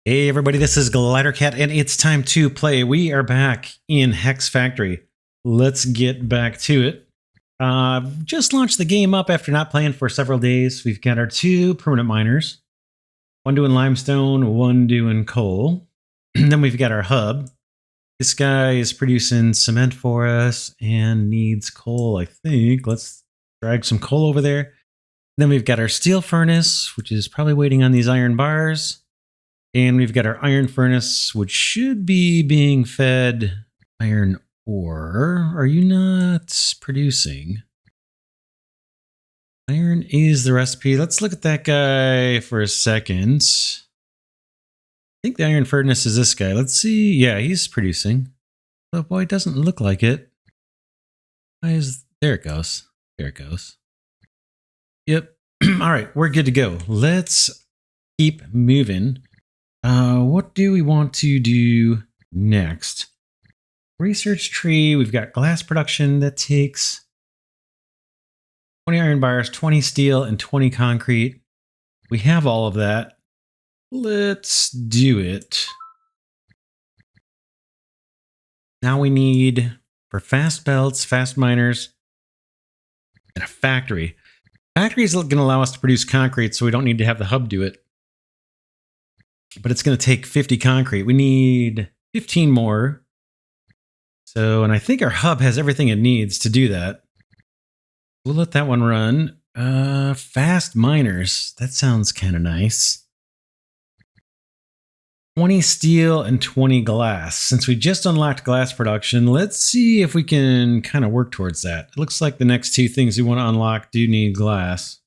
Hey everybody, this is Glidercat and it's time to play. We are back in HexFactory. Let's get back to it. Just launched the game up after not playing for several days. We've got our two permanent miners. One doing limestone, one doing coal. And then we've got our hub. This guy is producing cement for us and needs coal, I think. Let's drag some coal over there. Then we've got our steel furnace, which is probably waiting on these iron bars. And we've got our iron furnace, which should be being fed iron ore. Are you not producing? Iron is the recipe. Let's look at that guy for a second. I think the iron furnace is this guy. Let's see. Yeah, he's producing. Oh boy, it doesn't look like it. There it goes. There it goes. Yep. All right, we're good to go. Let's keep moving. What do we want to do next? Research tree. We've got glass production that takes 20 iron bars, 20 steel, and 20 concrete. We have all of that. Let's do it. Now we need, for fast belts, fast miners, and a factory. Factory is going to allow us to produce concrete, so we don't need to have the hub do it. But it's going to take 50 concrete. We need 15 more. So, and I think our hub has everything it needs to do that. We'll let that one run. Fast miners. That sounds kind of nice. 20 steel and 20 glass. Since we just unlocked glass production, let's see if we can kind of work towards that. It looks like the next two things we want to unlock do need glass.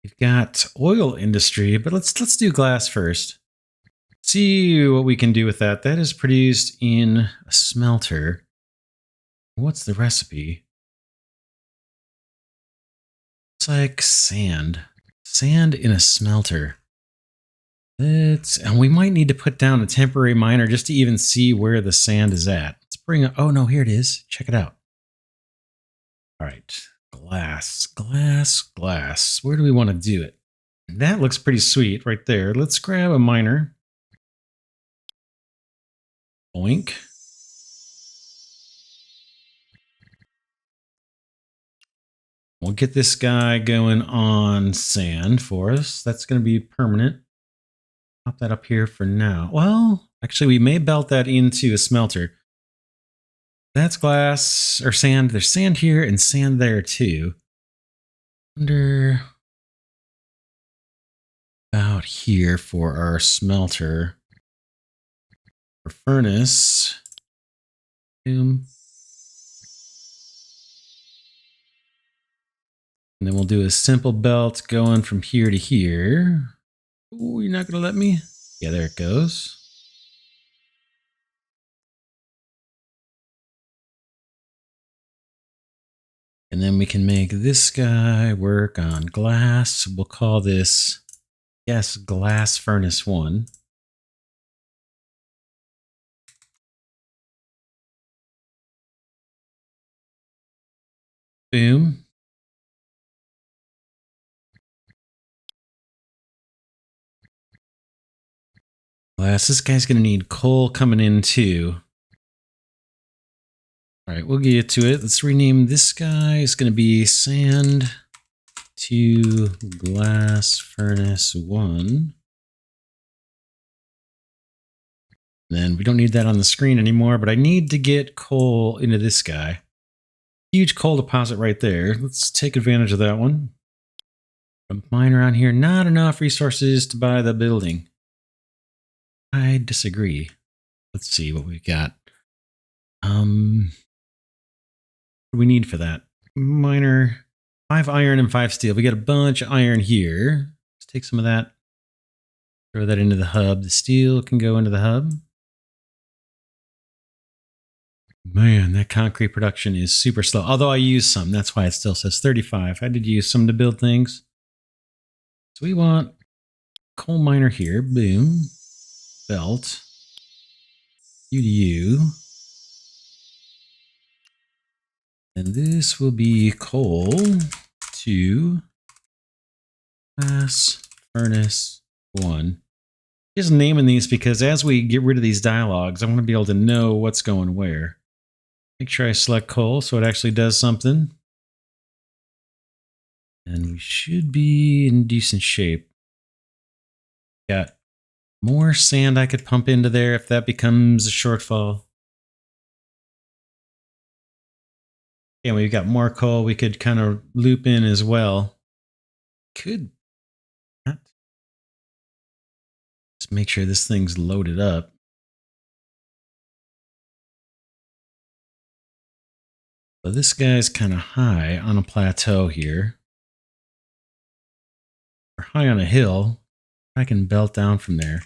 We've got oil industry, but let's do glass first. See what we can do with that. That is produced in a smelter. What's the recipe? It's like sand. Sand in a smelter. And we might need to put down a temporary miner just to even see where the sand is at. Let's bring it. Oh no, here it is. Check it out. All right. Glass, glass, glass. Where do we want to do it? That looks pretty sweet right there. Let's grab a miner. Boink. We'll get this guy going on sand for us. That's going to be permanent. Pop that up here for now. Well, actually, we may belt that into a smelter. That's glass or sand. There's sand here and sand there too. Under about here for our smelter. For furnace. Boom. And then we'll do a simple belt going from here to here. Oh, you're not going to let me? Yeah, there it goes. And then we can make this guy work on glass. We'll call this, yes, glass furnace 1. Boom. Glass, this guy's going to need coal coming in too. All right, we'll get to it. Let's rename this guy. It's going to be sand to glass furnace 1. Then we don't need that on the screen anymore, but I need to get coal into this guy. Huge coal deposit right there. Let's take advantage of that one. A miner on here, not enough resources to buy the building. I disagree. Let's see what we've got. What do we need for that? Miner, 5 iron and 5 steel. We got a bunch of iron here. Let's take some of that. Throw that into the hub. The steel can go into the hub. Man, that concrete production is super slow. Although I use some. That's why it still says 35. I did use some to build things. So we want coal miner here. Boom. Belt. U to U. And this will be coal to glass furnace 1. Just naming these because as we get rid of these dialogues, I want to be able to know what's going where. Make sure I select coal so it actually does something. And we should be in decent shape. Got more sand I could pump into there if that becomes a shortfall. And we've got more coal we could kind of loop in as well. Could not. Just make sure this thing's loaded up. So this guy's kind of high on a plateau here. We're high on a hill. I can belt down from there.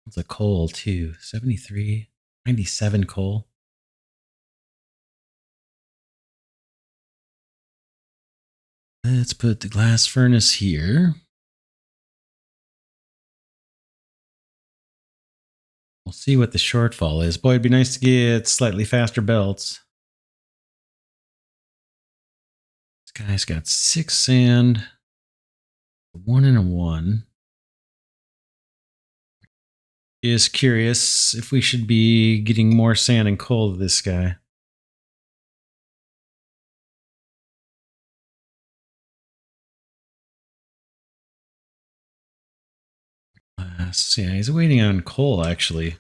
It's a coal too. 73, 97 coal. Let's put the glass furnace here. We'll see what the shortfall is. Boy, it'd be nice to get slightly faster belts. This guy's got 6 sand, 1 and a 1. Just curious if we should be getting more sand and coal to this guy. Yeah, he's waiting on coal, actually.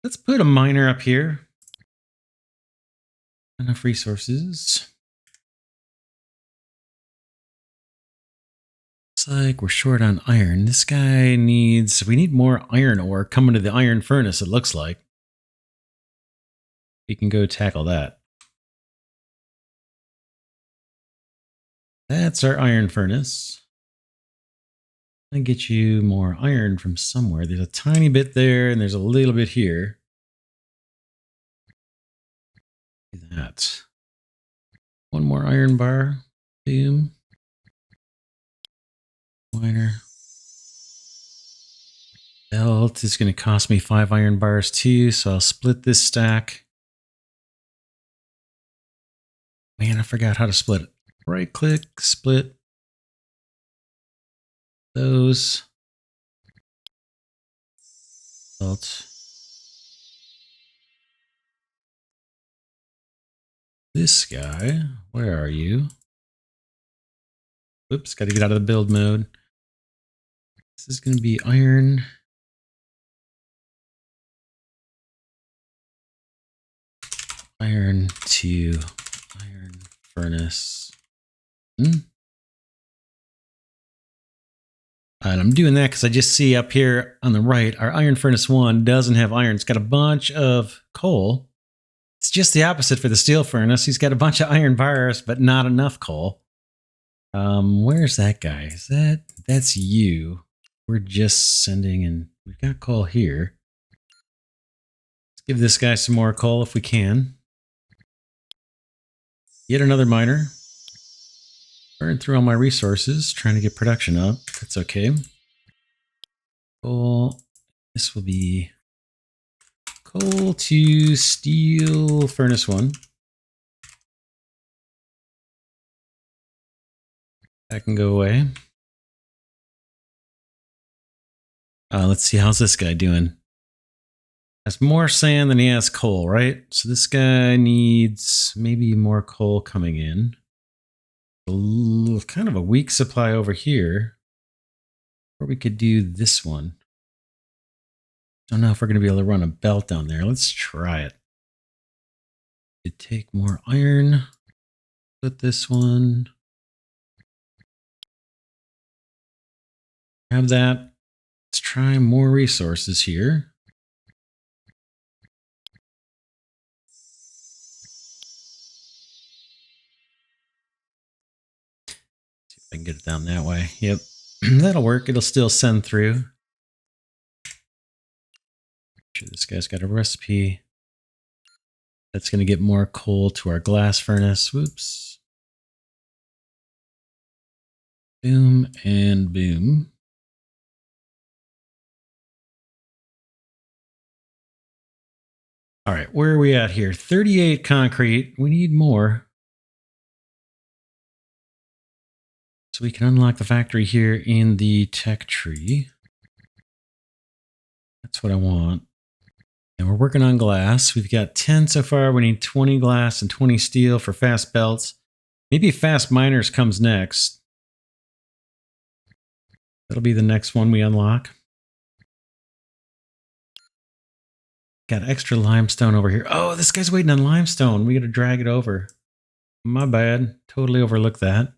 Let's put a miner up here. Enough resources. Looks like we're short on iron. This guy needs... We need more iron ore coming to the iron furnace, it looks like. We can go tackle that. That's our iron furnace. And get you more iron from somewhere. There's a tiny bit there, and there's a little bit here. Do that. One more iron bar. Boom. Miner. Belt is going to cost me 5 iron bars too, so I'll split this stack. Man, I forgot how to split it. Right click, split. Those. Belt. This guy, where are you? Oops, got to get out of the build mode. This is going to be iron. Iron to iron furnace. And I'm doing that because I just see up here on the right, our iron furnace 1 doesn't have iron. It's got a bunch of coal. It's just the opposite for the steel furnace. He's got a bunch of iron bars, but not enough coal. Where's that guy? That's you. We're just sending in. We've got coal here. Let's give this guy some more coal if we can. Yet another miner. Burn through all my resources, trying to get production up. That's okay. Coal. This will be coal to steel furnace 1. That can go away. Let's see, how's this guy doing? Has more sand than he has coal, right? So this guy needs maybe more coal coming in. Kind of a weak supply over here. Or we could do this one. Don't know if we're going to be able to run a belt down there. Let's try it. Could take more iron. Put this one. Grab that. Let's try more resources here. See if I can get it down that way. Yep. That'll work. It'll still send through. Make sure this guy's got a recipe. That's going to get more coal to our glass furnace. Whoops. Boom and boom. All right, where are we at here? 38 concrete. We need more. So we can unlock the factory here in the tech tree. That's what I want. And we're working on glass. We've got 10 so far. We need 20 glass and 20 steel for fast belts. Maybe fast miners comes next. That'll be the next one we unlock. Got extra limestone over here. Oh, this guy's waiting on limestone. We got to drag it over. My bad. Totally overlooked that.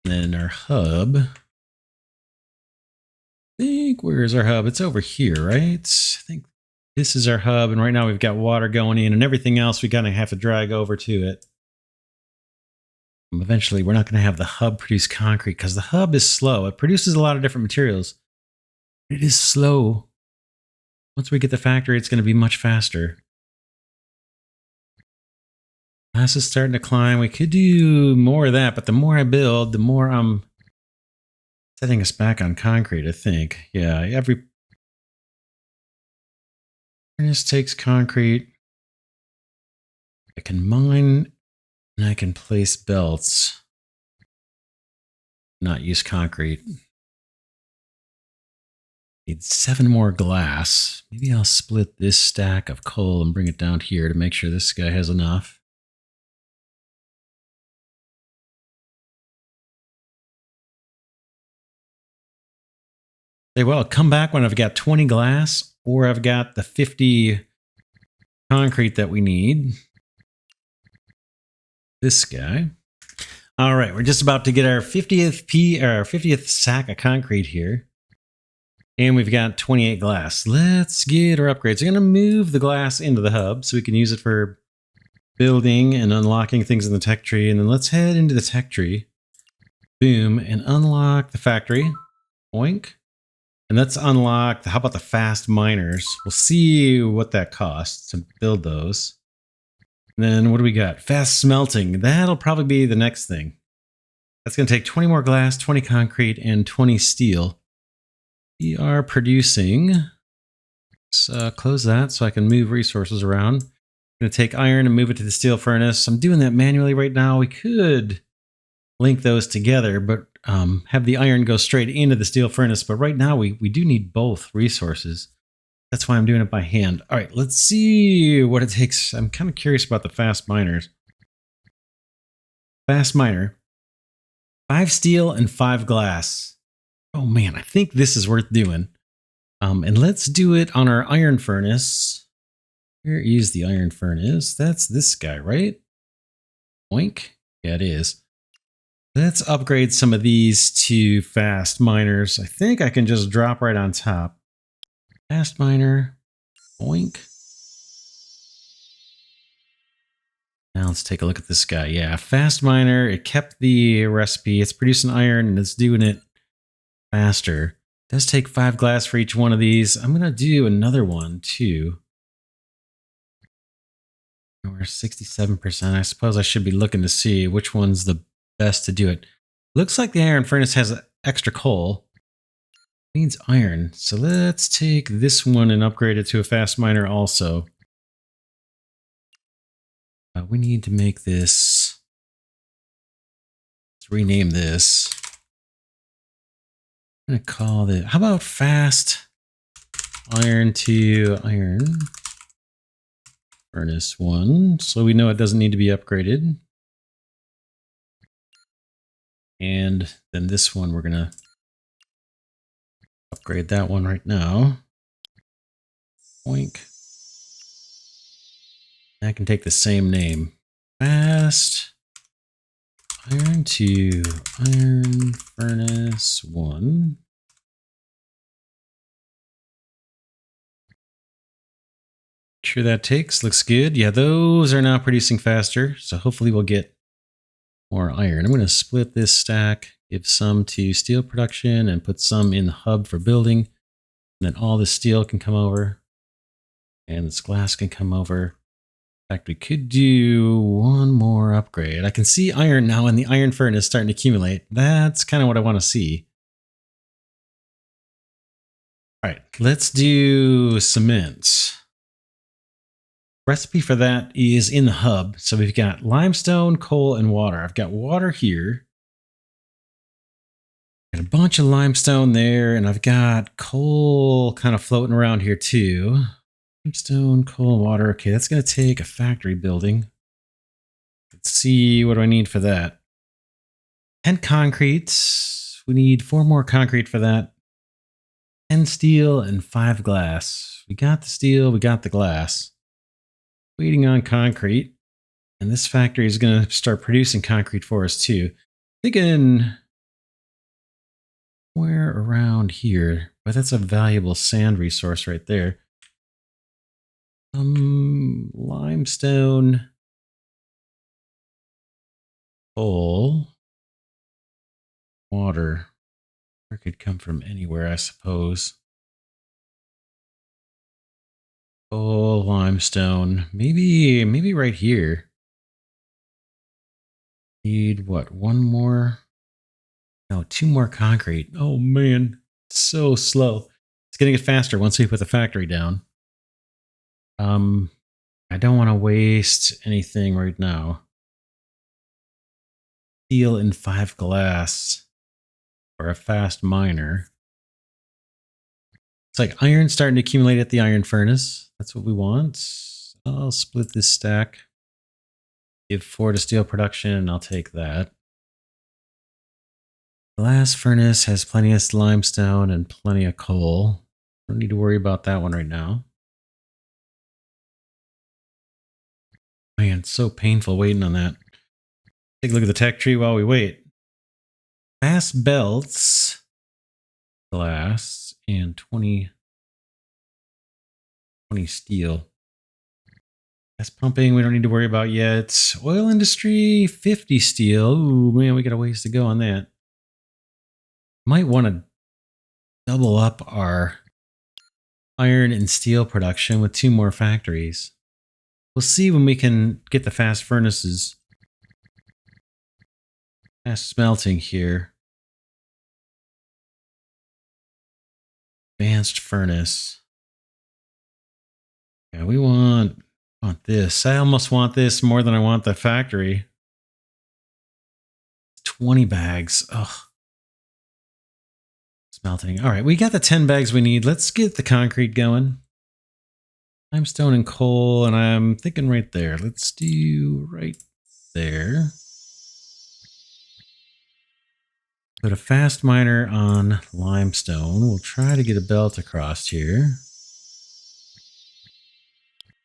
And then our hub. I think, where's our hub? It's over here, right? I think this is our hub. And right now we've got water going in and everything else we kind of have to drag over to it. Eventually, we're not going to have the hub produce concrete because the hub is slow. It produces a lot of different materials. It is slow. Once we get the factory, it's going to be much faster. Glass is starting to climb. We could do more of that, but the more I build, the more I'm setting us back on concrete, I think. Yeah, every furnace takes concrete. I can mine and I can place belts. Not use concrete. Need 7 more glass. Maybe I'll split this stack of coal and bring it down here to make sure this guy has enough. Say, well, I'll come back when I've got 20 glass or I've got the 50 concrete that we need. This guy. All right, we're just about to get our 50th sack of concrete here. And we've got 28 glass. Let's get our upgrades. I'm going to move the glass into the hub so we can use it for building and unlocking things in the tech tree. And then let's head into the tech tree. Boom, and unlock the factory. Oink. And let's unlock, how about the fast miners? We'll see what that costs to build those. And then what do we got? Fast smelting. That'll probably be the next thing. That's going to take 20 more glass, 20 concrete, and 20 steel. We are producing. Let's close that so I can move resources around. I'm going to take iron and move it to the steel furnace. I'm doing that manually right now. We could link those together, but have the iron go straight into the steel furnace. But right now we do need both resources. That's why I'm doing it by hand. All right, let's see what it takes. I'm kind of curious about the fast miners. Fast miner. 5 steel and 5 glass. Oh man, I think this is worth doing. And let's do it on our iron furnace. Where is the iron furnace? That's this guy, right? Oink. Yeah, it is. Let's upgrade some of these to fast miners. I think I can just drop right on top. Fast miner. Oink. Now let's take a look at this guy. Yeah, fast miner. It kept the recipe. It's producing iron and it's doing it faster. It does take 5 glass for each one of these. I'm going to do another one too. We're 67%. I suppose I should be looking to see which one's the best to do it. Looks like the iron furnace has extra coal. It needs iron. So let's take this one and upgrade it to a fast miner also. We need to make this. Let's rename this. I'm going to call it, how about fast iron to iron furnace 1. So we know it doesn't need to be upgraded. And then this one, we're going to upgrade that one right now. Oink. I can take the same name. Fast iron to iron furnace 1. Sure that takes. Looks good. Yeah, those are now producing faster. So hopefully we'll get more iron. I'm going to split this stack, give some to steel production and put some in the hub for building. And then all the steel can come over. And this glass can come over. In fact, we could do one more upgrade. I can see iron now in the iron furnace starting to accumulate. That's kind of what I want to see. All right, let's do cement. Recipe for that is in the hub. So we've got limestone, coal, and water. I've got water here. Got a bunch of limestone there, and I've got coal kind of floating around here too. Limestone, coal, water. Okay, that's going to take a factory building. Let's see, what do I need for that? 10 concrete. We need 4 more concrete for that. 10 steel and 5 glass. We got the steel, we got the glass. Waiting on concrete. And this factory is going to start producing concrete for us too. Thinking where around here, but that's a valuable sand resource right there. Limestone, coal, water. Water could come from anywhere, I suppose. Coal, limestone, maybe right here. Need what? 1 more? No, 2 more concrete. Oh man, so slow. It's gonna get faster once we put the factory down. I don't want to waste anything right now. Steel and 5 glass for a fast miner. It's like iron starting to accumulate at the iron furnace. That's what we want. I'll split this stack. Give 4 to steel production, and I'll take that. Glass furnace has plenty of limestone and plenty of coal. Don't need to worry about that one right now. Man, it's so painful waiting on that. Take a look at the tech tree while we wait. Fast belts, glass, and 20 steel. Gas pumping, we don't need to worry about yet. Oil industry, 50 steel. Ooh, man, we got a ways to go on that. Might want to double up our iron and steel production with 2 more factories. We'll see when we can get the fast furnaces. Fast smelting here. Advanced furnace. Yeah, we want this. I almost want this more than I want the factory. 20 bags. Ugh. Smelting. All right, we got the 10 bags we need. Let's get the concrete going. Limestone and coal, and I'm thinking right there. Let's do right there. Put a fast miner on limestone. We'll try to get a belt across here.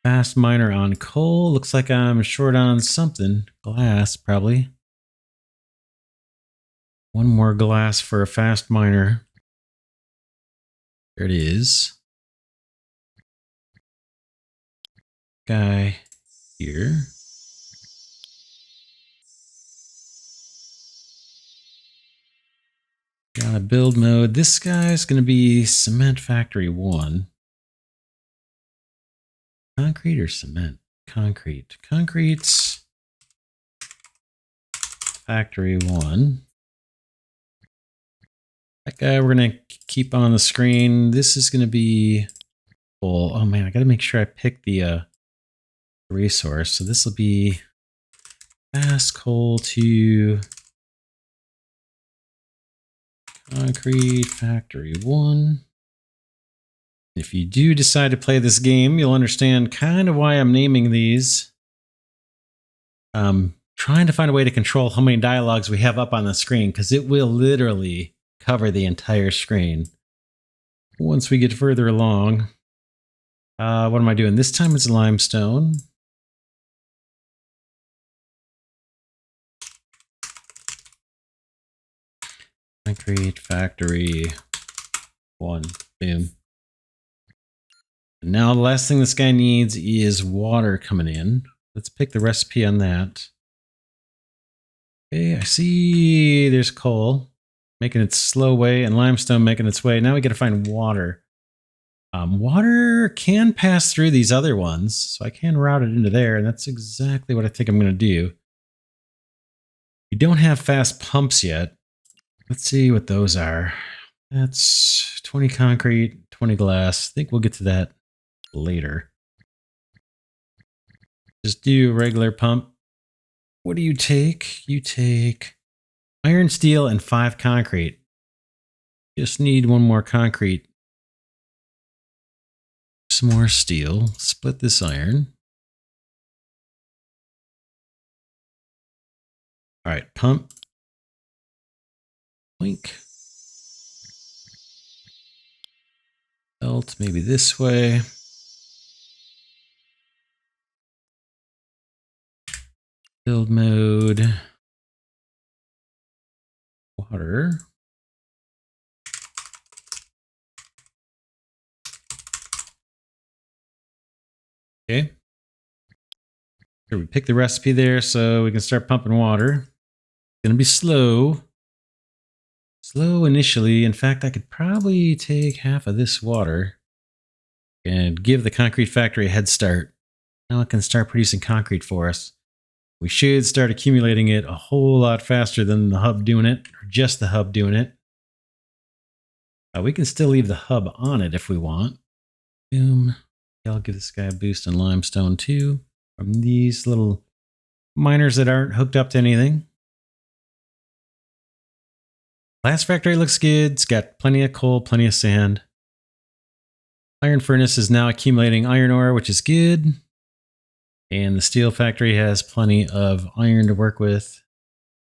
Fast miner on coal. Looks like I'm short on something. Glass, probably. 1 more glass for a fast miner. There it is. Guy here. Got a build mode. This guy's going to be Cement Factory 1. Concrete or cement? Concrete. Concrete's Factory 1. That guy we're going to keep on the screen. This is going to be coal. Oh man, I got to make sure I pick the resource. So this will be fast coal to Concrete Factory 1. If you do decide to play this game, you'll understand kind of why I'm naming these. Trying to find a way to control how many dialogues we have up on the screen, because it will literally cover the entire screen once we get further along. What am I doing? This time it's limestone. Concrete Factory 1. Boom. Now the last thing this guy needs is water coming in. Let's pick the recipe on that. Okay, I see there's coal making its slow way and limestone making its way. Now we got to find water. Water can pass through these other ones, so I can route it into there, and that's exactly what I think I'm going to do. We don't have fast pumps yet. Let's see what those are. That's 20 concrete, 20 glass. I think we'll get to that later. Just do a regular pump. What do you take? You take iron, steel, and 5 concrete. Just need one more concrete. Some more steel. Split this iron. All right, pump. Link. Belt maybe this way. Build mode. Water. Okay. Here we pick the recipe there so we can start pumping water. It's gonna be slow. Slow initially. In fact, I could probably take half of this water and give the concrete factory a head start. Now it can start producing concrete for us. We should start accumulating it a whole lot faster than the hub doing it, or just the hub doing it. We can still leave the hub on it if we want. Boom. I'll give this guy a boost in limestone too. From these little miners that aren't hooked up to anything. Blast factory looks good. It's got plenty of coal, plenty of sand. Iron furnace is now accumulating iron ore, which is good. And the steel factory has plenty of iron to work with.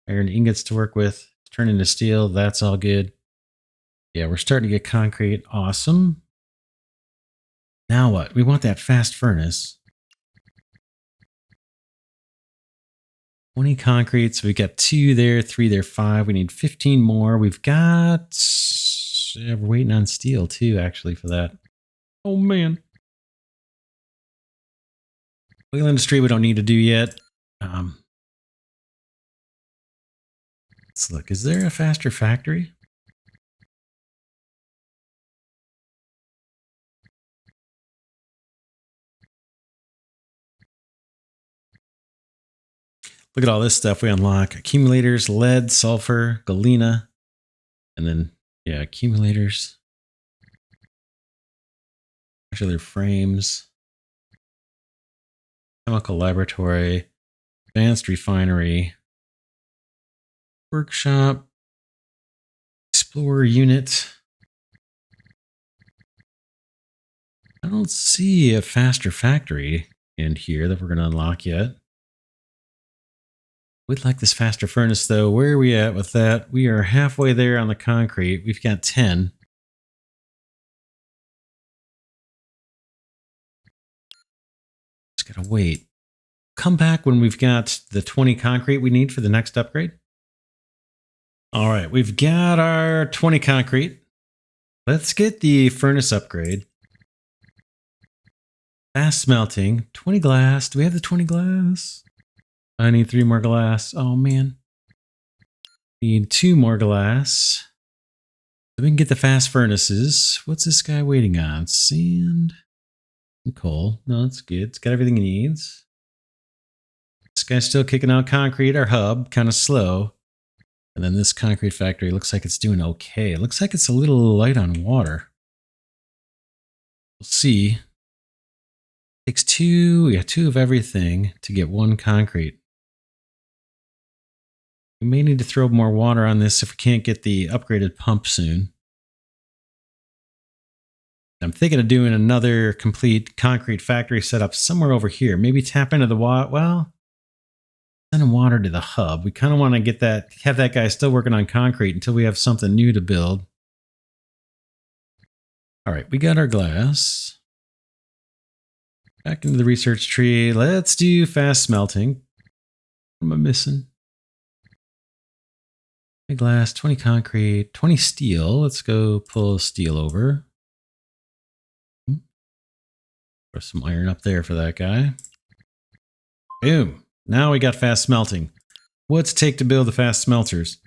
Iron ingots to work with. Turn into steel. That's all good. Yeah, we're starting to get concrete. Awesome. Now what? We want that fast furnace. 20 concrete. So we got 2 there, 3 there, 5. We need 15 more. We've got... Yeah, we're waiting on steel too, actually, for that. Oh, man. Wheel industry we don't need to do yet. Let's look. Is there a faster factory? Look at all this stuff we unlock. Accumulators, lead, sulfur, galena. And then, yeah, accumulators. Modular frames. Chemical laboratory. Advanced refinery. Workshop. Explorer unit. I don't see a faster factory in here that we're going to unlock yet. We'd like this faster furnace, though. Where are we at with that? We are halfway there on the concrete. We've got 10. Just gotta wait. Come back when we've got the 20 concrete we need for the next upgrade. All right, we've got our 20 concrete. Let's get the furnace upgrade. Fast smelting. 20 glass. Do we have the 20 glass? I need 3 more glass. Oh, man. Need 2 more glass. So we can get the fast furnaces. What's this guy waiting on? Sand and coal. No, that's good. It's got everything it needs. This guy's still kicking out concrete. Our hub, kind of slow. And then this concrete factory looks like it's doing okay. It looks like it's a little light on water. We'll see. Takes 2. We got 2 of everything to get 1 concrete. We may need to throw more water on this if we can't get the upgraded pump soon. I'm thinking of doing another complete concrete factory setup somewhere over here. Maybe tap into the water. Well, sending water to the hub. We kind of want to get that, have that guy still working on concrete until we have something new to build. All right, we got our glass. Back into the research tree. Let's do fast smelting. What am I missing? 20 glass, 20 concrete, 20 steel. Let's go pull steel over. Throw some iron up there for that guy. Boom. Now we got fast smelting. What's it take to build the fast smelters?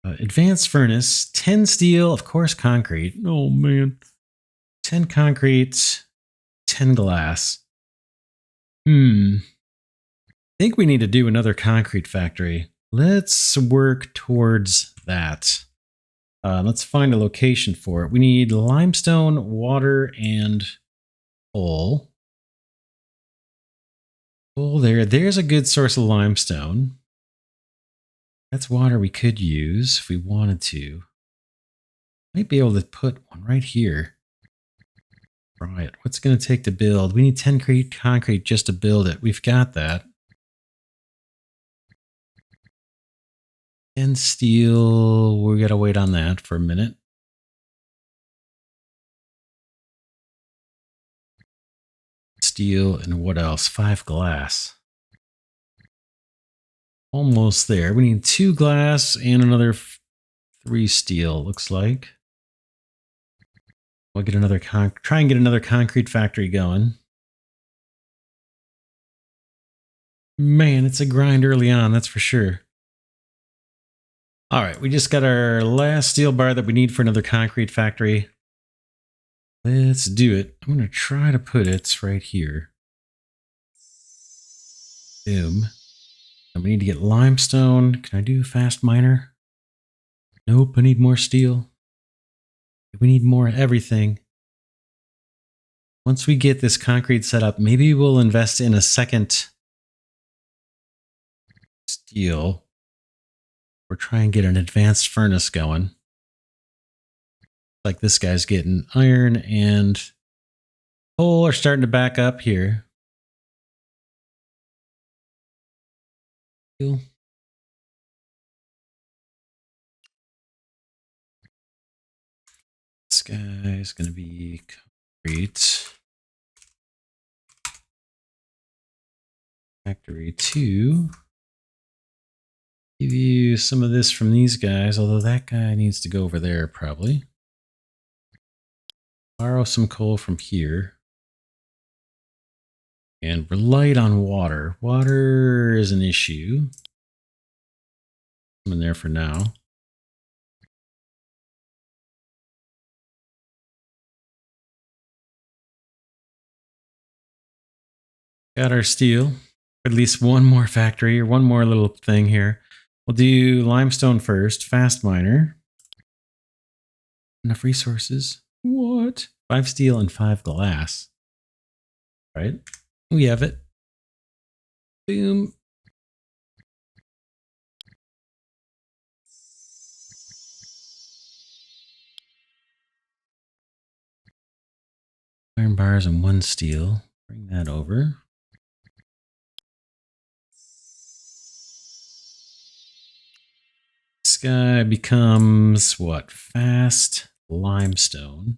Advanced furnace, 10 steel, of course concrete. Oh man. 10 concrete, 10 glass. I think we need to do another concrete factory. Let's work towards that. Let's find a location for it. We need limestone, water, and coal. Coal there. There's a good source of limestone. That's water we could use if we wanted to. Might be able to put one right here. Right. What's it going to take to build? We need 10 concrete just to build it. We've got that. And steel. We got to wait on that for a minute. Steel and what else? 5 glass. Almost there. We need 2 glass and another 3 steel, looks like. We'll get another try and get another concrete factory going. Man, it's a grind early on, that's for sure. All right, we just got our last steel bar that we need for another concrete factory. Let's do it. I'm going to try to put it right here. Boom. And we need to get limestone. Can I do fast miner? Nope, I need more steel. We need more everything. Once we get this concrete set up, maybe we'll invest in a second steel or try and get an advanced furnace going. Like this guy's getting iron and coal are starting to back up here. This guy's going to be concrete. Factory 2. Give you some of this from these guys, although that guy needs to go over there probably. Borrow some coal from here. And we're light on water. Water is an issue. I'm in there for now. Got our steel. At least one more factory or one more little thing here. We'll do limestone first. Fast miner. Enough resources. What? 5 steel and 5 glass. All right. We have it. Boom. Iron bars and 1 steel. Bring that over. This guy becomes what? Fast limestone.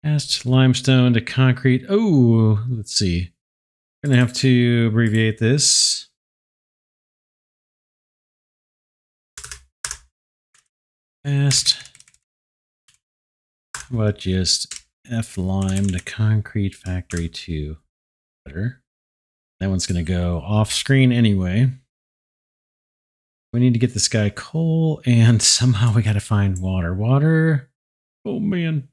Fast limestone to concrete. Oh, let's see. I'm going to have to abbreviate this. Fast. How about just F lime to concrete factory 2? Better. That one's going to go off screen anyway. We need to get this guy coal and somehow we got to find water. Water. Oh man.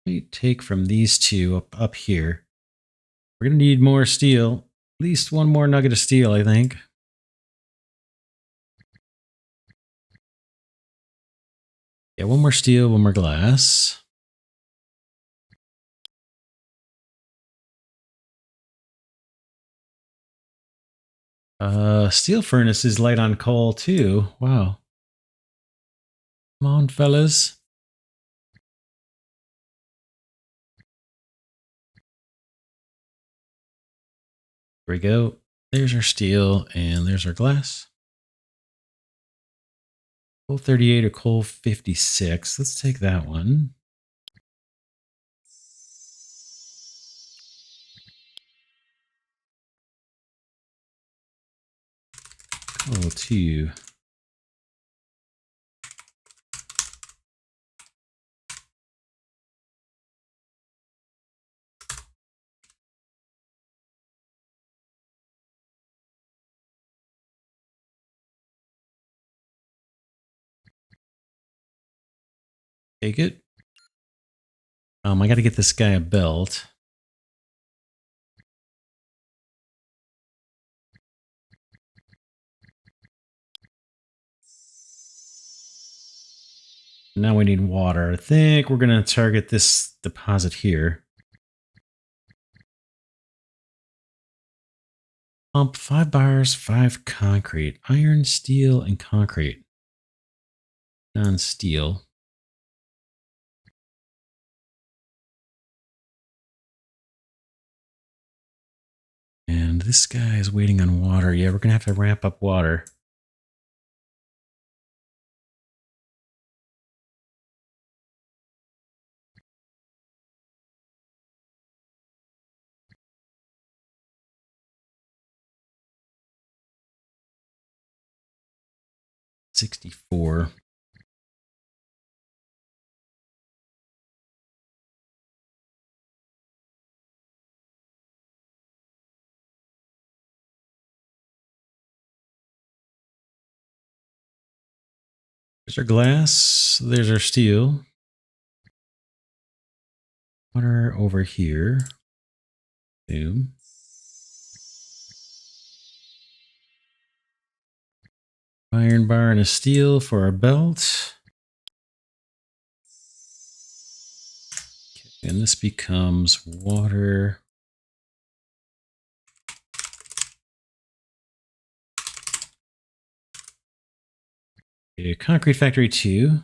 Let me take from these two up here. We're going to need more steel. At least one more nugget of steel, I think. Yeah, one more steel, one more glass. Steel furnace is light on coal too. Wow. Come on, fellas. Here we go. There's our steel and there's our glass. Coal 38 or coal 56. Let's take that one. Coal 2. Take it. I got to get this guy a belt. Now we need water. I think we're going to target this deposit here. Pump 5 bars, 5 concrete. Iron, steel, and concrete. Non-steel. And this guy is waiting on water. Yeah, we're going to have to ramp up water. $64. There's our glass. There's our steel. Water over here. Boom. Iron bar and a steel for our belt. Okay, and this becomes water. Okay, concrete factory 2.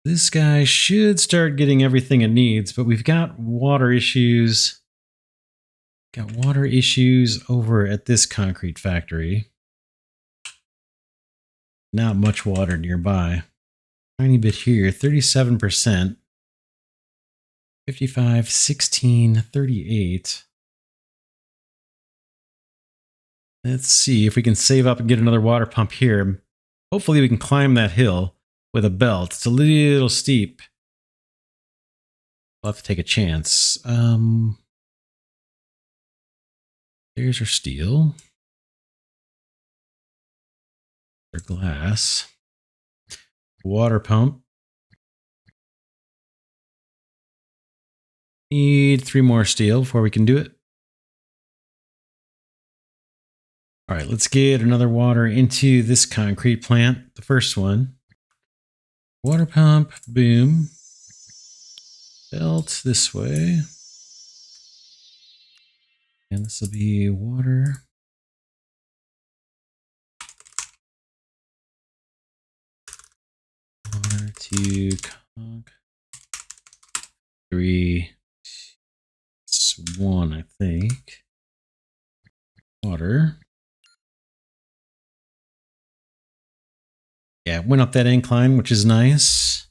This guy should start getting everything it needs, but we've got water issues. Got water issues over at this concrete factory. Not much water nearby. Tiny bit here, 37%. 55, 16, 38. Let's see if we can save up and get another water pump here. Hopefully we can climb that hill with a belt. It's a little steep. We'll have to take a chance. There's our steel. Our glass. Water pump. Need 3 more steel before we can do it. All right, let's get another water into this concrete plant. The first one. Water pump, boom. Belt this way. And this will be water. Water to conk. 3. It's 1, I think. Water. Yeah, went up that incline, which is nice.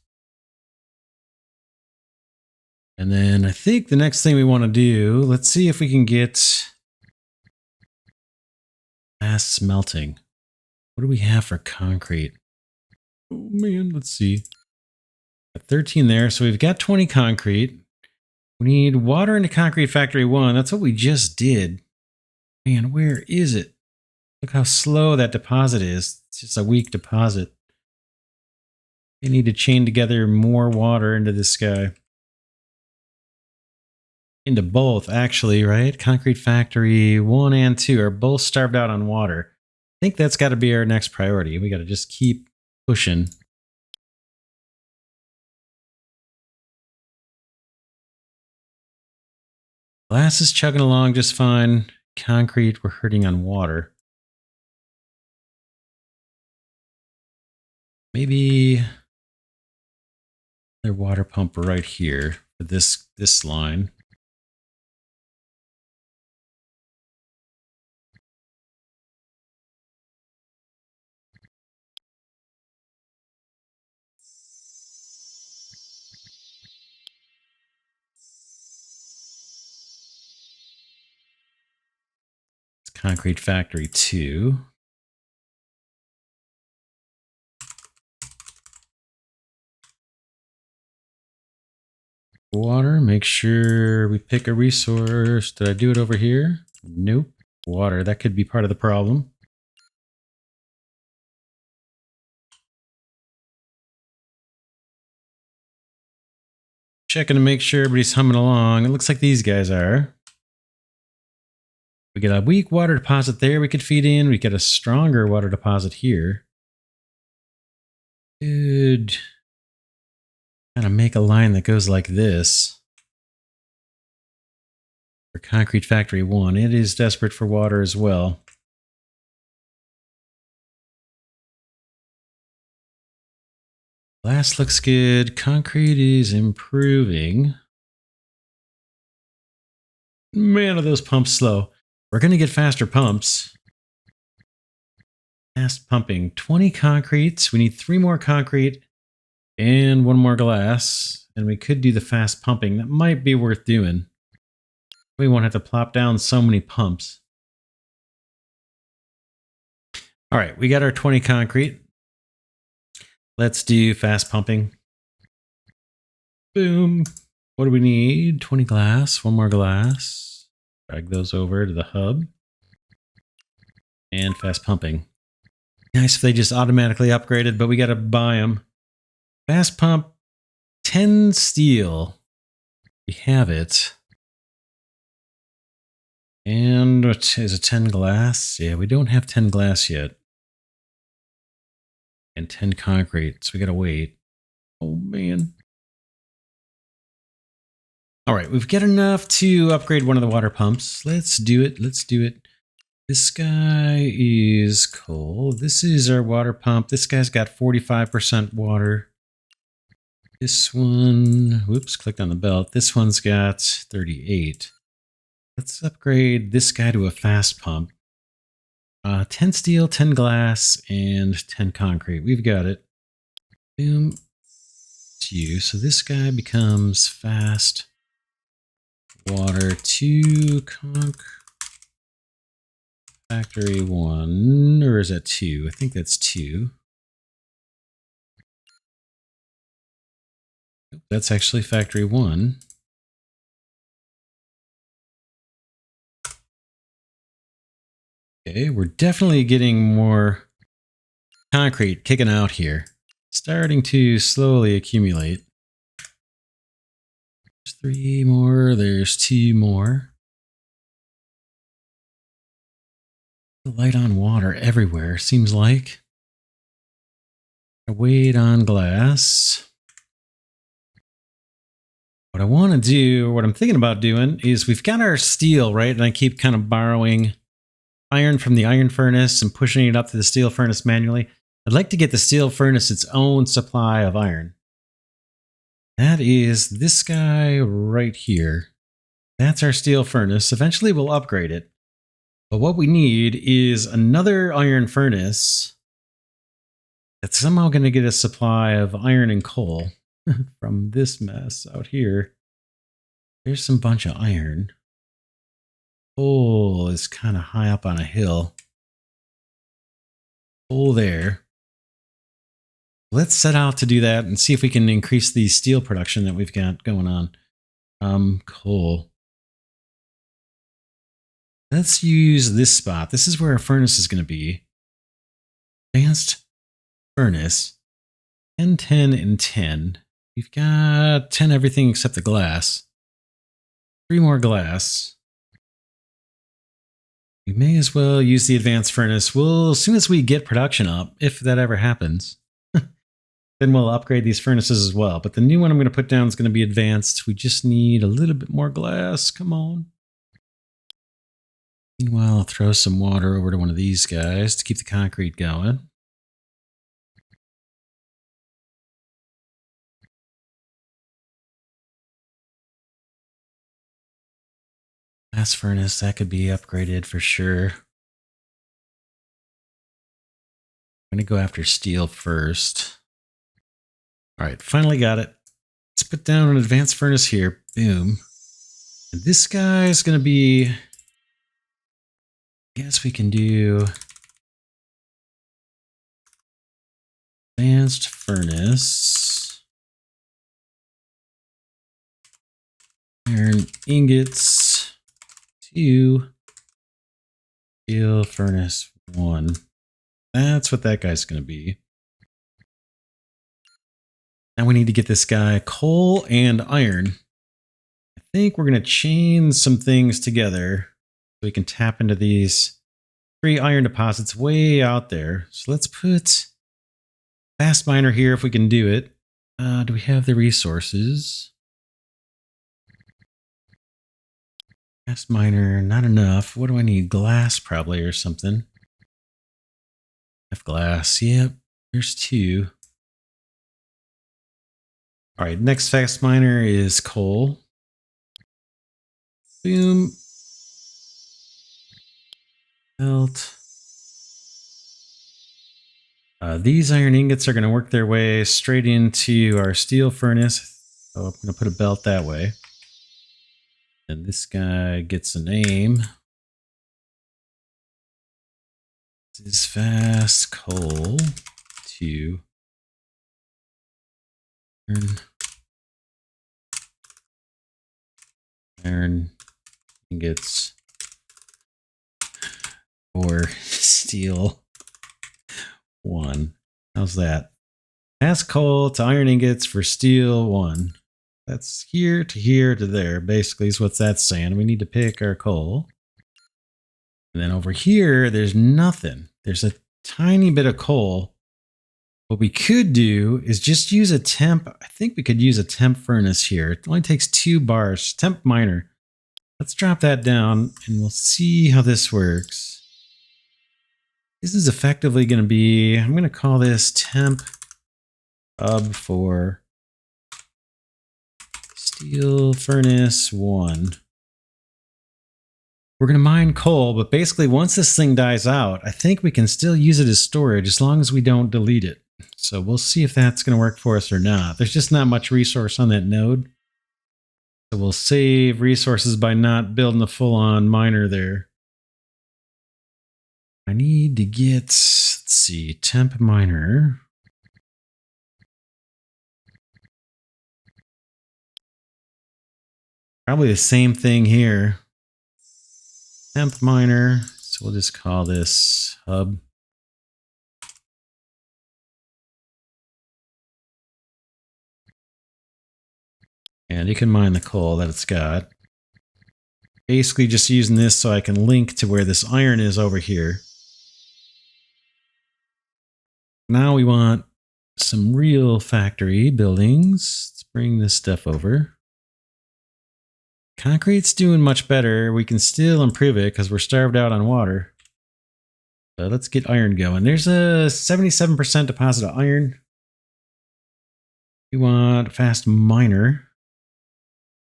And then I think the next thing we want to do, let's see if we can get fast smelting. What do we have for concrete? Oh man, let's see. Got 13 there, so we've got 20 concrete. We need water into concrete factory 1. That's what we just did. Man, where is it? Look how slow that deposit is. It's just a weak deposit. We need to chain together more water into this guy. Into both, actually, right? Concrete factory 1 and 2 are both starved out on water. I think that's got to be our next priority. We got to just keep pushing. Glass is chugging along just fine. Concrete, we're hurting on water. Maybe their water pump right here for this line. It's concrete factory 2. Water, make sure we pick a resource. Did I do it over here? Nope. Water, that could be part of the problem. Checking to make sure everybody's humming along. It looks like these guys are. We get a weak water deposit there we could feed in. We get a stronger water deposit here. Could kind of make a line that goes like this. For Concrete Factory 1, it is desperate for water as well. Glass looks good. Concrete is improving. Man, are those pumps slow. We're going to get faster pumps. Fast pumping. 20 concretes. We need 3 more concrete and 1 more glass. And we could do the fast pumping. That might be worth doing. We won't have to plop down so many pumps. All right, we got our 20 concrete. Let's do fast pumping. Boom. What do we need? 20 glass, 1 more glass. Drag those over to the hub. And fast pumping. Nice if they just automatically upgraded, but we got to buy them. Fast pump, 10 steel. We have it. And what is it, 10 glass? Yeah, we don't have 10 glass yet. And 10 concrete, so we got to wait. Oh, man. All right, we've got enough to upgrade one of the water pumps. Let's do it. Let's do it. This guy is coal. This is our water pump. This guy's got 45% water. This one, whoops, clicked on the belt. This one's got 38. Let's upgrade this guy to a fast pump. 10 steel, 10 glass, and 10 concrete. We've got it. Boom. It's you. So this guy becomes fast water 2 conc. Factory 1, or is that 2? I think that's 2. That's actually Factory 1. Okay, we're definitely getting more concrete kicking out here. Starting to slowly accumulate. There's 3 more, there's 2 more. Light on water everywhere, seems like. Wait on glass. What I want to do, what I'm thinking about doing, is we've got our steel, right? And I keep kind of borrowing iron from the iron furnace and pushing it up to the steel furnace manually. I'd like to get the steel furnace its own supply of iron. That is this guy right here. That's our steel furnace. Eventually we'll upgrade it. But what we need is another iron furnace that's somehow going to get a supply of iron and coal from this mess out here. There's some bunch of iron. Coal is kind of high up on a hill. Coal there. Let's set out to do that and see if we can increase the steel production that we've got going on. Coal. Let's use this spot. This is where our furnace is going to be. Advanced furnace. 10, 10, and 10. We've got 10 everything except the glass. 3 more glass. We may as well use the advanced furnace. We'll, as soon as we get production up, if that ever happens, then we'll upgrade these furnaces as well. But the new one I'm going to put down is going to be advanced. We just need a little bit more glass. Come on. Meanwhile, I'll throw some water over to one of these guys to keep the concrete going. Blast furnace, that could be upgraded for sure. I'm going to go after steel first. All right, finally got it. Let's put down an advanced furnace here. Boom. And this guy is going to be... I guess we can do... advanced furnace. Iron ingots. 2. Steel furnace 1. That's what that guy's going to be. Now we need to get this guy coal and iron. I think we're going to chain some things together so we can tap into these 3 iron deposits way out there. So let's put fast miner here if we can do it. Do we have the resources? Fast miner, not enough. What do I need? Glass probably or something. F glass, yep. There's 2. All right, next fast miner is coal. Boom. Melt. These iron ingots are going to work their way straight into our steel furnace. So I'm going to put a belt that way. And this guy gets a name. This is fast coal to iron ingots or steel 1. How's that? Fast coal to iron ingots for steel 1. That's here to there, basically, is what that's saying. We need to pick our coal. And then over here, there's nothing. There's a tiny bit of coal. What we could do is just use a temp. I think we could use a temp furnace here. It only takes 2 bars. Temp miner. Let's drop that down and we'll see how this works. This is effectively going to be, I'm going to call this temp hub for steel furnace 1. We're going to mine coal, but basically once this thing dies out, I think we can still use it as storage as long as we don't delete it. So we'll see if that's going to work for us or not. There's just not much resource on that node. So we'll save resources by not building a full-on miner there. I need to get, let's see, temp miner. Probably the same thing here. Temp miner. So we'll just call this hub. And you can mine the coal that it's got. Basically just using this so I can link to where this iron is over here. Now we want some real factory buildings. Let's bring this stuff over. Concrete's doing much better. We can still improve it because we're starved out on water. So let's get iron going. There's a 77% deposit of iron. We want fast miner.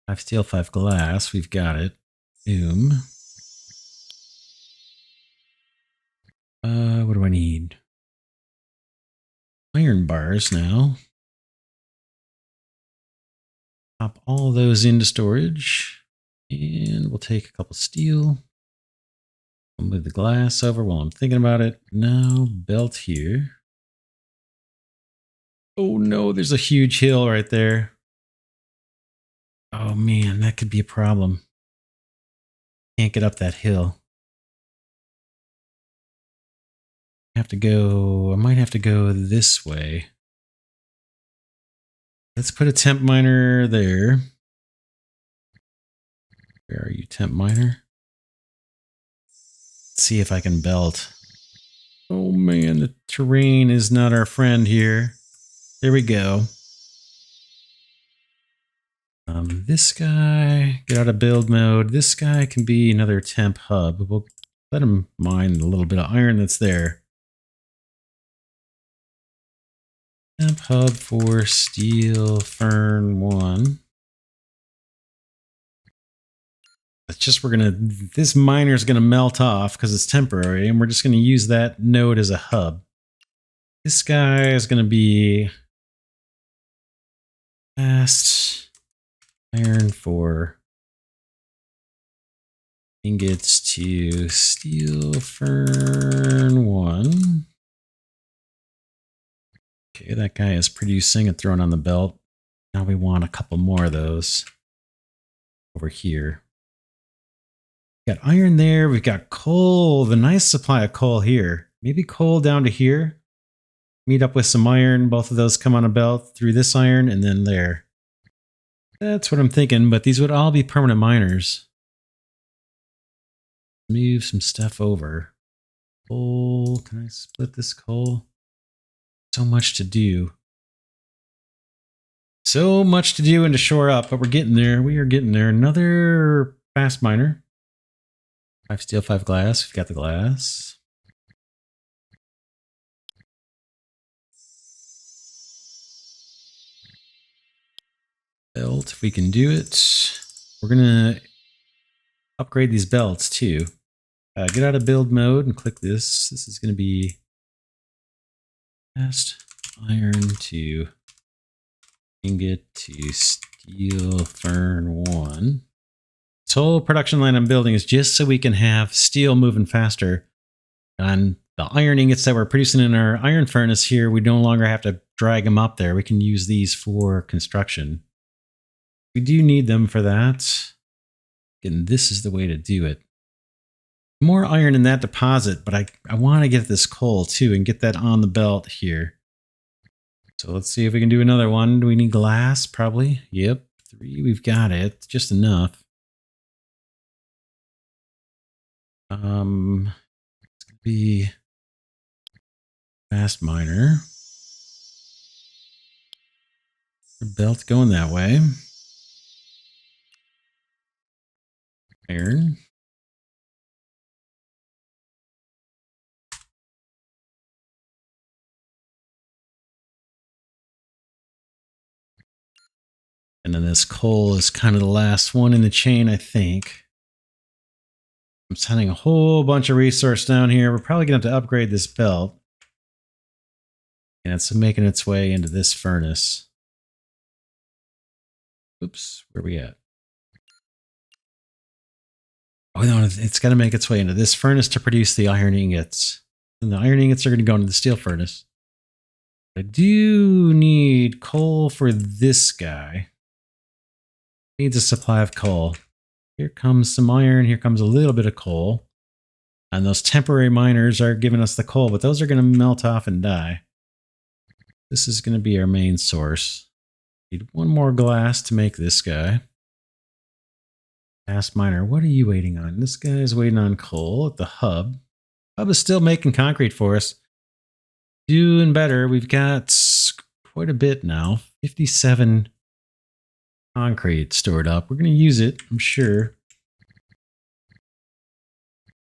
5 steel, 5 glass. We've got it. Boom. What do I need? Iron bars now. Pop all those into storage. And we'll take a couple steel. I'll move the glass over while I'm thinking about it. Now, belt here. Oh no, there's a huge hill right there. Oh man, that could be a problem. Can't get up that hill. I might have to go this way. Let's put a temp miner there. Where are you, temp miner? Let's see if I can belt. Oh man, the terrain is not our friend here. There we go. This guy, get out of build mode. This guy can be another temp hub. We'll let him mine a little bit of iron that's there. Temp hub for steel fern 1. It's just this miner is gonna melt off because it's temporary, and we're just gonna use that node as a hub. This guy is gonna be fast iron for ingots to steel fern 1. Okay, that guy is producing and throwing on the belt. Now we want a couple more of those over here. Got iron there. We've got coal. The nice supply of coal here. Maybe coal down to here. Meet up with some iron. Both of those come on a belt through this iron and then there. That's what I'm thinking, but these would all be permanent miners. Move some stuff over. Coal. Can I split this coal? So much to do. So much to do and to shore up, but we're getting there. We are getting there. Another fast miner. 5 steel, 5 glass. We've got the glass. Belt, if we can do it. We're going to upgrade these belts too. Get out of build mode and click this. This is going to be cast iron to ingot to steel fern 1. This whole production line I'm building is just so we can have steel moving faster. And the iron ingots that we're producing in our iron furnace here, we no longer have to drag them up there. We can use these for construction. We do need them for that. And this is the way to do it. More iron in that deposit, but I want to get this coal too and get that on the belt here. So let's see if we can do another one. Do we need glass? Probably. Yep. 3, we've got it. Just enough. It's gonna be fast miner. Belt going that way. Iron. And then this coal is kind of the last one in the chain, I think. I'm sending a whole bunch of resource down here. We're probably going to have to upgrade this belt. And it's making its way into this furnace. Oops, where are we at? Oh no, it's got to make its way into this furnace to produce the iron ingots. And the iron ingots are going to go into the steel furnace. I do need coal for this guy. Needs a supply of coal. Here comes some iron. Here comes a little bit of coal. And those temporary miners are giving us the coal, but those are going to melt off and die. This is going to be our main source. Need one more glass to make this guy. Fast miner, what are you waiting on? This guy is waiting on coal at the hub. Hub is still making concrete for us. Doing better. We've got quite a bit now. 57 concrete stored up. We're going to use it, I'm sure.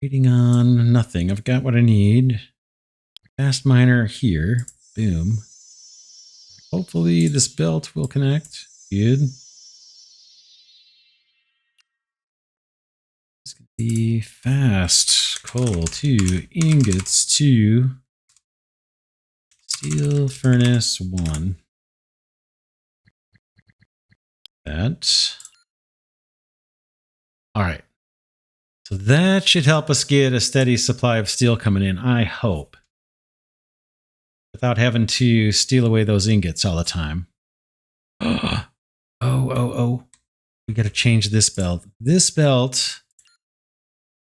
Waiting on nothing. I've got what I need. Fast miner here. Boom. Hopefully this belt will connect. Good. It's going to be fast. Coal to ingots to steel furnace 1. That. All right. So that should help us get a steady supply of steel coming in, I hope. Without having to steal away those ingots all the time. Oh. We got to change this belt. This belt,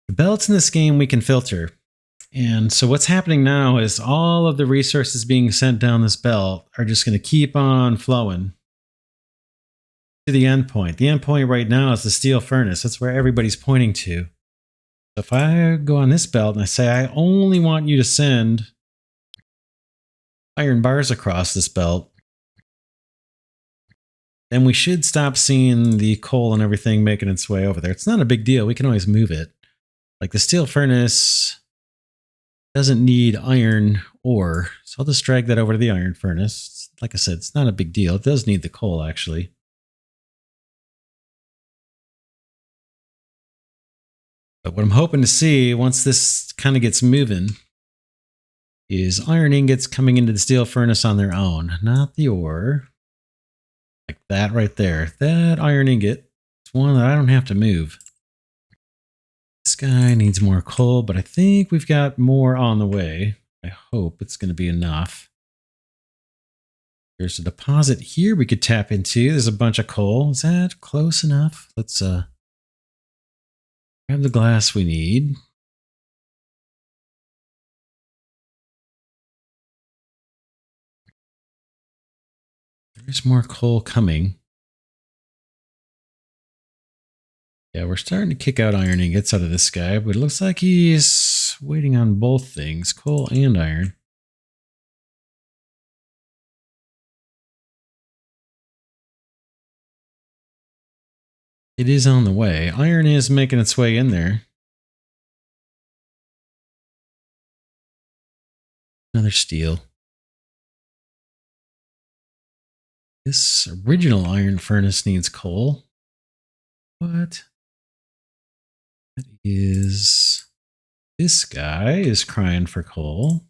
the belts in this game we can filter. And so what's happening now is all of the resources being sent down this belt are just going to keep on flowing to the end point. The end point right now is the steel furnace. That's where everybody's pointing to. So if I go on this belt and I say, I only want you to send iron bars across this belt, then we should stop seeing the coal and everything making its way over there. It's not a big deal. We can always move it. Like the steel furnace doesn't need iron ore, so I'll just drag that over to the iron furnace. Like I said, it's not a big deal. It does need the coal, actually. But what I'm hoping to see once this kind of gets moving is iron ingots coming into the steel furnace on their own, not the ore. Like that right there. That iron ingot is one that I don't have to move. This guy needs more coal, but I think we've got more on the way. I hope it's going to be enough. There's a deposit here we could tap into. There's a bunch of coal. Is that close enough? Let's grab the glass we need. There's more coal coming. Yeah, we're starting to kick out iron ingots out of this guy, but it looks like he's waiting on both things, coal and iron. It is on the way. Iron is making its way in there. Another steel. This original iron furnace needs coal. What? That is... This guy is crying for coal.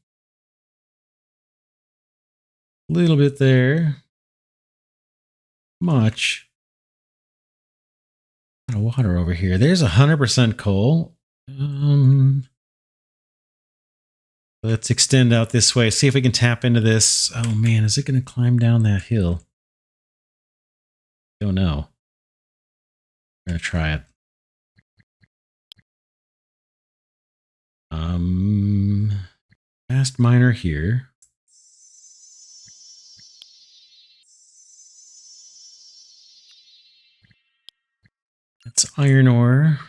A little bit there. Much. A lot of water over here. There's 100% coal. Let's extend out this way. See if we can tap into this. Oh man, is it going to climb down that hill? Don't know. I'm going to try it. Fast miner here. That's iron ore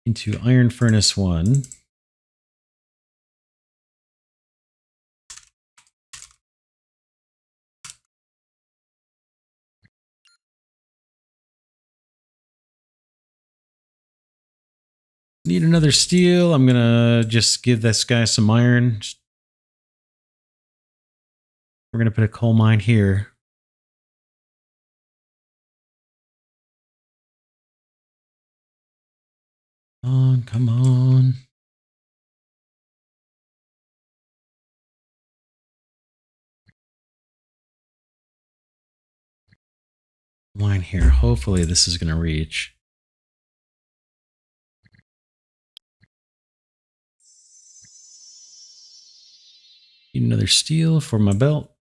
into iron furnace 1. Need another steel. I'm gonna just give this guy some iron. We're gonna put a coal mine here. Come on. Mine here. Hopefully this is gonna reach. Need another steel for my belt.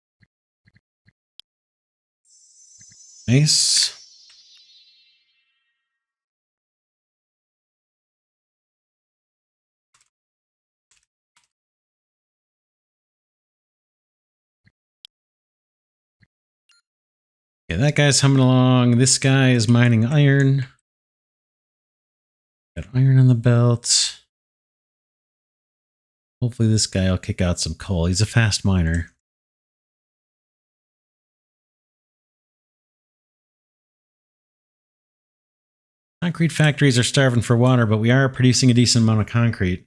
Nice. Yeah, that guy's humming along. This guy is mining iron. Got iron on the belt. Hopefully this guy will kick out some coal. He's a fast miner. Concrete factories are starving for water, but we are producing a decent amount of concrete.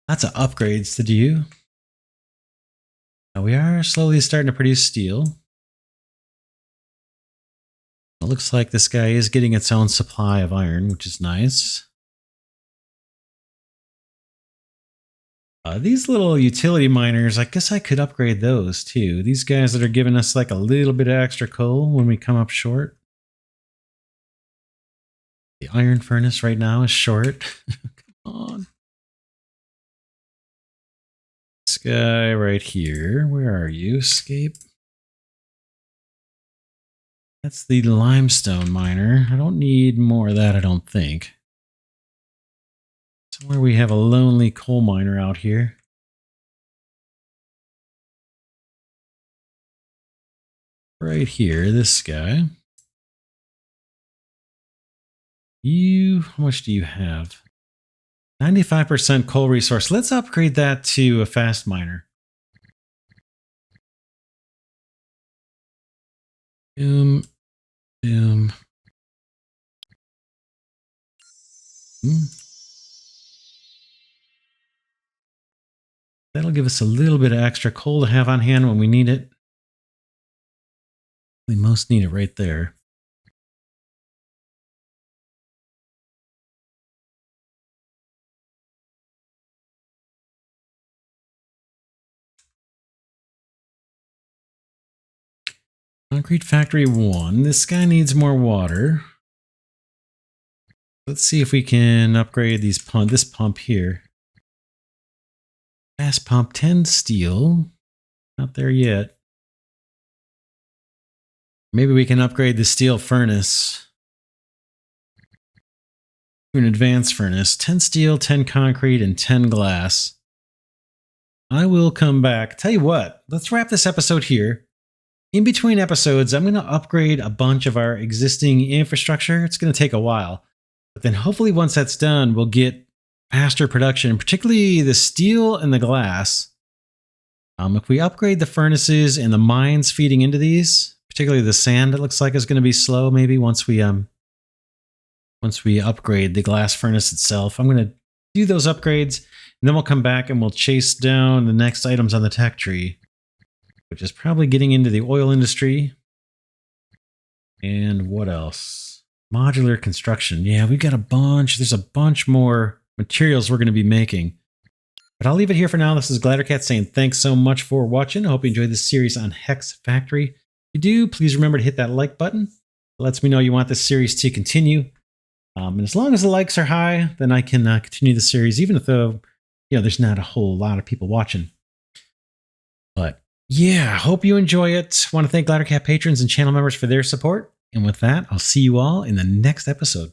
Lots of upgrades to do. Now we are slowly starting to produce steel. It looks like this guy is getting its own supply of iron, which is nice. These little utility miners, I guess I could upgrade those too. These guys that are giving us like a little bit of extra coal when we come up short. The iron furnace right now is short. Come on. This guy right here. Where are you? Escape. That's the limestone miner. I don't need more of that, I don't think. Somewhere we have a lonely coal miner out here. Right here, this guy. How much do you have? 95% coal resource. Let's upgrade that to a fast miner. Boom. Boom. That'll give us a little bit of extra coal to have on hand when we need it. We most need it right there. Concrete factory 1. This guy needs more water. Let's see if we can upgrade this pump here. Gas pump 10 steel. Not there yet. Maybe we can upgrade the steel furnace to an advanced furnace. 10 steel, 10 concrete, and 10 glass. I will come back. Tell you what, let's wrap this episode here. In between episodes, I'm going to upgrade a bunch of our existing infrastructure. It's going to take a while. But then hopefully once that's done, we'll get faster production, particularly the steel and the glass. If we upgrade the furnaces and the mines feeding into these, particularly the sand, it looks like is going to be slow maybe once we upgrade the glass furnace itself. I'm going to do those upgrades, and then we'll come back and we'll chase down the next items on the tech tree, which is probably getting into the oil industry. And what else? Modular construction. Yeah, we've got a bunch. There's a bunch more materials we're going to be making. But I'll leave it here for now. This is Glidercat saying thanks so much for watching. I hope you enjoyed this series on HexFactory. If you do, please remember to hit that like button. It lets me know you want this series to continue. And as long as the likes are high, then I can continue the series, even if there's not a whole lot of people watching. But yeah, hope you enjoy it. Want to thank Glidercat patrons and channel members for their support. And with that, I'll see you all in the next episode.